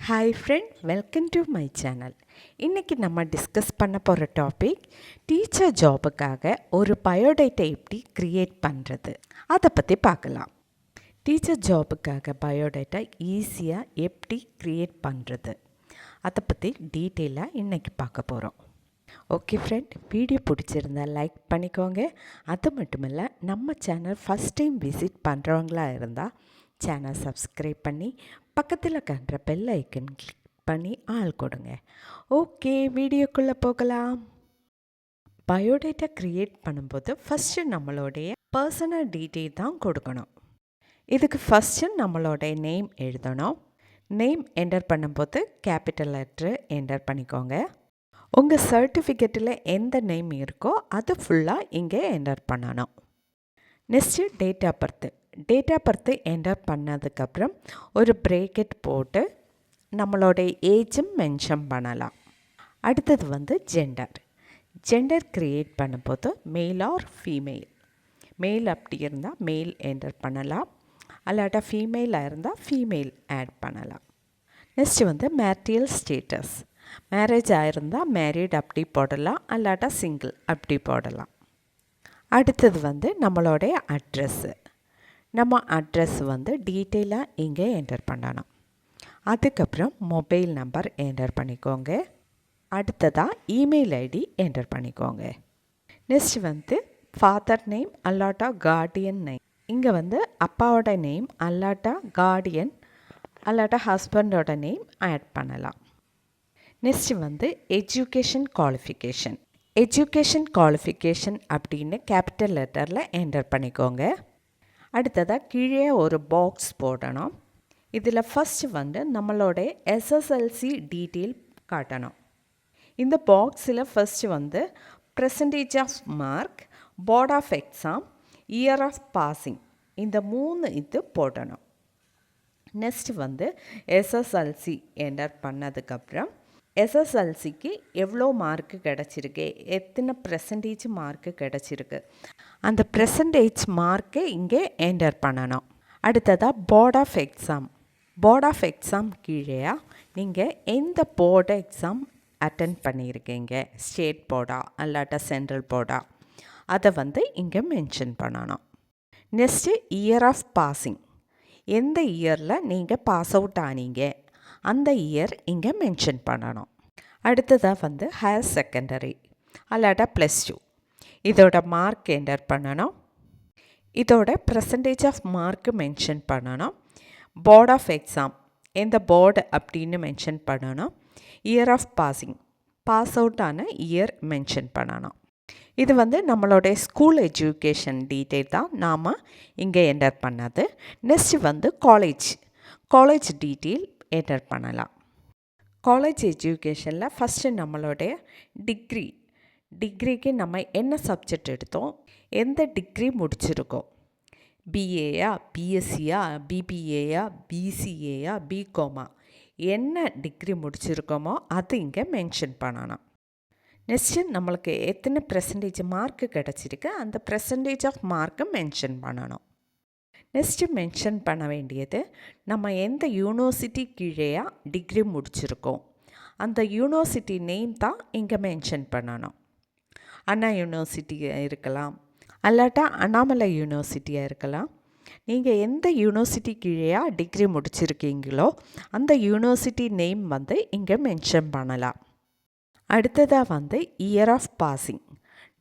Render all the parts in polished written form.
Hi friend, welcome to my channel. இன்றைக்கி நம்ம discuss பண்ண போகிற டாபிக் டீச்சர் ஜாபுக்காக ஒரு பயோடேட்டா எப்படி க்ரியேட் பண்ணுறது, அதை பற்றி பார்க்கலாம். டீச்சர் ஜாபுக்காக பயோடேட்டா ஈஸியாக எப்படி க்ரியேட் பண்ணுறது, அதை பற்றி டீட்டெயிலாக இன்றைக்கி பார்க்க போகிறோம். ஓகே ஃப்ரெண்ட், வீடியோ பிடிச்சிருந்தால் லைக் பண்ணிக்கோங்க. அது மட்டும் இல்லை, நம்ம சேனல் ஃபஸ்ட் டைம் விசிட் பண்ணுறவங்களா இருந்தால் சேனல் சப்ஸ்கிரைப் பண்ணி பக்கத்தில் கண்ட பெல் ஐக்கன் கிளிக் பண்ணி ஆள் கொடுங்க. ஓகே, வீடியோக்குள்ளே போகலாம். பயோடேட்டா க்ரியேட் பண்ணும்போது ஃபஸ்ட்டு நம்மளுடைய பர்சனல் டீட்டெயில் தான் கொடுக்கணும். இதுக்கு ஃபஸ்ட்டு நம்மளுடைய நேம் எழுதணும். நேம் என்டர் பண்ணும்போது கேபிட்டல் லெட்ரு என்டர் பண்ணிக்கோங்க. உங்கள் சர்டிஃபிகேட்டில் எந்த நேம் இருக்கோ அது ஃபுல்லாக இங்கே என்டர் பண்ணணும். Next date of birth enter பண்ணதுக்கப்புறம் ஒரு ப்ரேக்கெட் போட்டு நம்மளுடைய ஏஜும் மென்ஷன் பண்ணலாம். அடுத்தது ஜெண்டர் க்ரியேட் பண்ணும்போது மேல் ஆர் ஃபீமேல். மேல் அப்படி இருந்தால் மேல் என்டர் பண்ணலாம், அல்லாட்டா ஃபீமேலாக இருந்தால் ஃபீமேல் ஆட் பண்ணலாம். Next marital status. மேரேஜ் ஆகிருந்தால் மேரிட் அப்படி போடலாம், அல்லாட்டா சிங்கிள் அப்படி போடலாம். அடுத்தது நம்மளுடைய அட்ரெஸ்ஸு. நம்ம அட்ரெஸ் டீட்டெயிலாக இங்கே என்டர் பண்ணணும். அதுக்கப்புறம் மொபைல் நம்பர் என்டர் பண்ணிக்கோங்க. அடுத்ததாக இமெயில் ஐடி என்டர் பண்ணிக்கோங்க. நெக்ஸ்ட் ஃபாதர் நேம் அல்லாட்டா கார்டியன் நேம். இங்கே அப்பாவோட நேம் அல்லாட்டா கார்டியன் அல்லாட்டா ஹஸ்பண்டோட நேம் ஆட் பண்ணலாம். Next education qualification. Education qualification அப்படின்னு கேபிட்டல் லெட்டரில் என்டர் பண்ணிக்கோங்க. அடுத்ததாக கீழே ஒரு பாக்ஸ் போடணும். இதில் ஃபஸ்ட்டு நம்மளோடைய எஸ்எஸ்எல்சி டீட்டெயில் காட்டணும். இந்த பாக்ஸில் first percentage of mark, board of exam, year of passing, இந்த 3 இது போடணும். நெக்ஸ்ட்டு எஸ்எஸ்எல்சி என்டர் பண்ணதுக்கப்புறம் எஸ்எஸ்எல்சிக்கு எவ்வளோ மார்க்கு கிடச்சிருக்கு, எத்தனை பெர்சன்டேஜ் மார்க்கு கிடச்சிருக்கு, அந்த பெர்சன்டேஜ் மார்க்கை இங்கே என்டர் பண்ணணும். அடுத்ததாக board of exam. Board of exam கீழே நீங்கள் எந்த போர்டு எக்ஸாம் அட்டென்ட் பண்ணியிருக்கீங்க, ஸ்டேட் போர்டா அல்லாட்டா சென்ட்ரல் போர்டா, அதை இங்கே மென்ஷன் பண்ணணும். Next year of passing. எந்த இயரில் நீங்கள் பாஸ் அவுட் ஆனீங்க அந்த இயர் இங்கே மென்ஷன் பண்ணணும். அடுத்ததாக ஹையர் செகண்டரி அல்லாட்டா +2, இதோட மார்க் என்டர் பண்ணணும். இதோட பெர்சன்டேஜ் ஆஃப் மார்க்கு மென்ஷன் பண்ணணும். போர்ட் ஆஃப் எக்ஸாம் எந்த போர்டு அப்படின்னு மென்ஷன் பண்ணணும். Year of passing, pass out ஆன இயர் மென்ஷன் பண்ணணும். இது நம்மளுடைய ஸ்கூல் எஜுகேஷன் டீட்டெயில் தான் நாம் இங்கே என்டர் பண்ணது. நெக்ஸ்ட்டு காலேஜ் டீட்டெயில் என்டர் பண்ணலாம். காலேஜ் எஜுகேஷனில் ஃபஸ்ட்டு நம்மளுடைய டிக்ரிக்கு நம்ம என்ன சப்ஜெக்ட் எடுத்தோம், எந்த டிகிரி முடிச்சிருக்கோம், பிஏயா பிஎஸ்சியா பிபிஏயா பிசிஏயா பிகாமா, என்ன டிகிரி முடிச்சிருக்கோமோ அது இங்கே மென்ஷன் பண்ணணும். நெக்ஸ்ட்டு நம்மளுக்கு எத்தனை பெர்சன்டேஜ் மார்க்கு கிடச்சிருக்கு அந்த பெர்சன்டேஜ் ஆஃப் மார்க்கை மென்ஷன் பண்ணணும். நெக்ஸ்ட்டு மென்ஷன் பண்ண வேண்டியது நம்ம எந்த யூனிவர்சிட்டி கீழேயா டிகிரி முடிச்சிருக்கோம் அந்த யூனிவர்சிட்டி நேம் தான் இங்கே மென்ஷன் பண்ணணும். அண்ணா யூனிவர்சிட்டி இருக்கலாம், அல்லாட்டா அண்ணாமலை யூனிவர்சிட்டியாக இருக்கலாம். நீங்கள் எந்த யூனிவர்சிட்டி கீழேயா டிகிரி முடிச்சிருக்கீங்களோ அந்த யூனிவர்சிட்டி நேம் இங்கே மென்ஷன் பண்ணலாம். அடுத்ததாக இயர் ஆஃப் பாசிங்.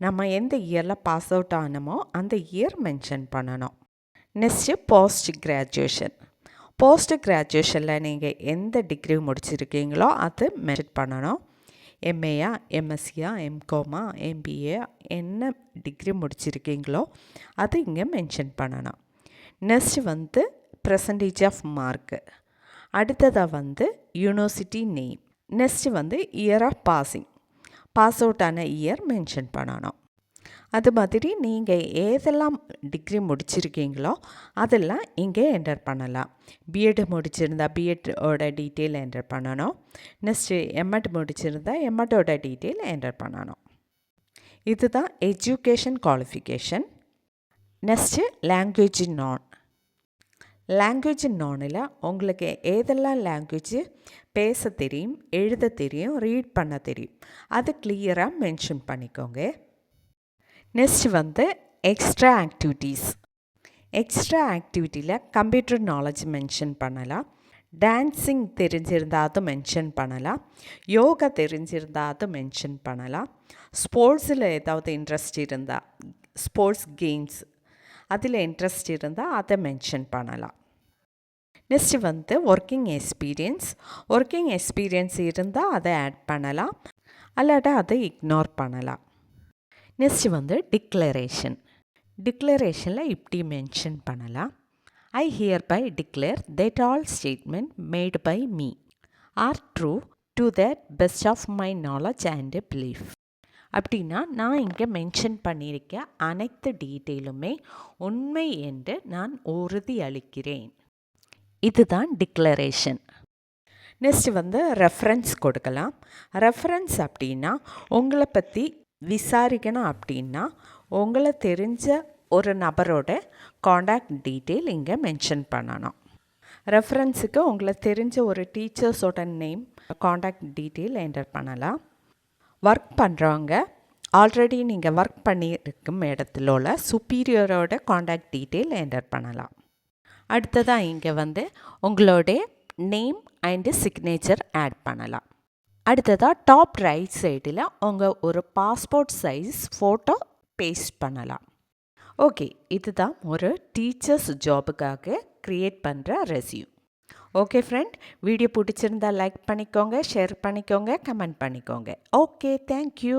நம்ம எந்த இயரில் பாஸ் அவுட் ஆனமோ அந்த இயர் மென்ஷன் பண்ணணும். நெக்ஸ்ட்டு போஸ்ட் கிராஜுவேஷனில் நீங்கள் எந்த டிகிரி முடிச்சிருக்கீங்களோ அது மென்ஷன் பண்ணணும். எம்ஏயா எம்எஸ்சியா எம்காமா எம்பிஏ என்ன டிகிரி முடிச்சிருக்கீங்களோ அது இங்கே மென்ஷன் பண்ணணும். Next percentage of mark. அடுத்ததாக university name. Next year of passing, pass out ஆன இயர் மென்ஷன் பண்ணணும். அது மாதிரி நீங்கள் ஏதெல்லாம் டிகிரி முடிச்சிருக்கீங்களோ அதெல்லாம் இங்கே என்டர் பண்ணலாம். பிஎட் முடிச்சிருந்தா பிஎட்டோட டீட்டெயில் என்டர் பண்ணணும். நெக்ஸ்ட்டு எம்எட் முடிச்சிருந்தா எம்எட்டோட டீட்டெயில் என்டர் பண்ணணும். இதுதான் education qualification. Next language language நோனில் உங்களுக்கு ஏதெல்லாம் லாங்குவேஜ் பேச தெரியும், எழுத தெரியும், ரீட் பண்ண தெரியும், அது கிளியராக மென்ஷன் பண்ணிக்கோங்க. நெக்ஸ்ட் வந்து எக்ஸ்ட்ரா ஆக்டிவிட்டீஸ். எக்ஸ்ட்ரா ஆக்டிவிட்டியில் கம்ப்யூட்டர் நாலேஜ் மென்ஷன் பண்ணலாம், டான்ஸிங் தெரிஞ்சிருந்தால் அது மென்ஷன் பண்ணலாம், யோகா தெரிஞ்சிருந்தால் அது மென்ஷன் பண்ணலாம், ஸ்போர்ட்ஸில் ஏதாவது இன்ட்ரெஸ்ட் இருந்தால், ஸ்போர்ட்ஸ் கேம்ஸ் அதில் இன்ட்ரெஸ்ட் இருந்தால் அதை மென்ஷன் பண்ணலாம். நெக்ஸ்ட் வந்து ஒர்க்கிங் எக்ஸ்பீரியன்ஸ் இருந்தால் அதை ஆட் பண்ணலாம், அல்லாட்டா அதை இக்னோர் பண்ணலாம். நெக்ஸ்ட் வந்து டிக்ளரேஷனில் இப்படி மென்ஷன் பண்ணலாம். I hereby declare that all statements made by me are true to the best of my knowledge and belief. அப்படின்னா நான் இங்கே மென்ஷன் பண்ணியிருக்க அனைத்து டீட்டெயிலுமே உண்மை என்று நான் உறுதி அளிக்கிறேன். இதுதான் டிக்ளரேஷன். நெக்ஸ்ட் வந்து ரெஃபரன்ஸ் கொடுக்கலாம். ரெஃபரன்ஸ் அப்படின்னா உங்களை பற்றி விசாரிக்கணும் அப்படின்னா உங்களை தெரிஞ்ச ஒரு நபரோட காண்டாக்ட் டீட்டெயில் இங்கே மென்ஷன் பண்ணணும். ரெஃபரன்ஸுக்கு உங்களை தெரிஞ்ச ஒரு டீச்சர்ஸோட நேம், காண்டாக்ட் டீட்டெயில் என்டர் பண்ணலாம். ஒர்க் பண்ணுறவங்க ஆல்ரெடி நீங்கள் ஒர்க் பண்ணியிருக்கும் இடத்துல சுப்பீரியரோட காண்டாக்ட் டீட்டெயில் என்டர் பண்ணலாம். அடுத்ததாக இங்கே வந்து உங்களுடைய நேம் அண்டு சிக்னேச்சர் ஆட் பண்ணலாம். அடுத்ததாக டாப் ரைட் சைடில் உங்கள் ஒரு பாஸ்போர்ட் சைஸ் ஃபோட்டோ பேஸ்ட் பண்ணலாம். ஓகே, இதுதான் ஒரு டீச்சர்ஸ் ஜாபுக்காக க்ரியேட் பண்ணுற ரெஸ்யூம். ஓகே ஃப்ரெண்ட், வீடியோ பிடிச்சிருந்தால் லைக் பண்ணிக்கோங்க, ஷேர் பண்ணிக்கோங்க, கமெண்ட் பண்ணிக்கோங்க. Okay, thank you.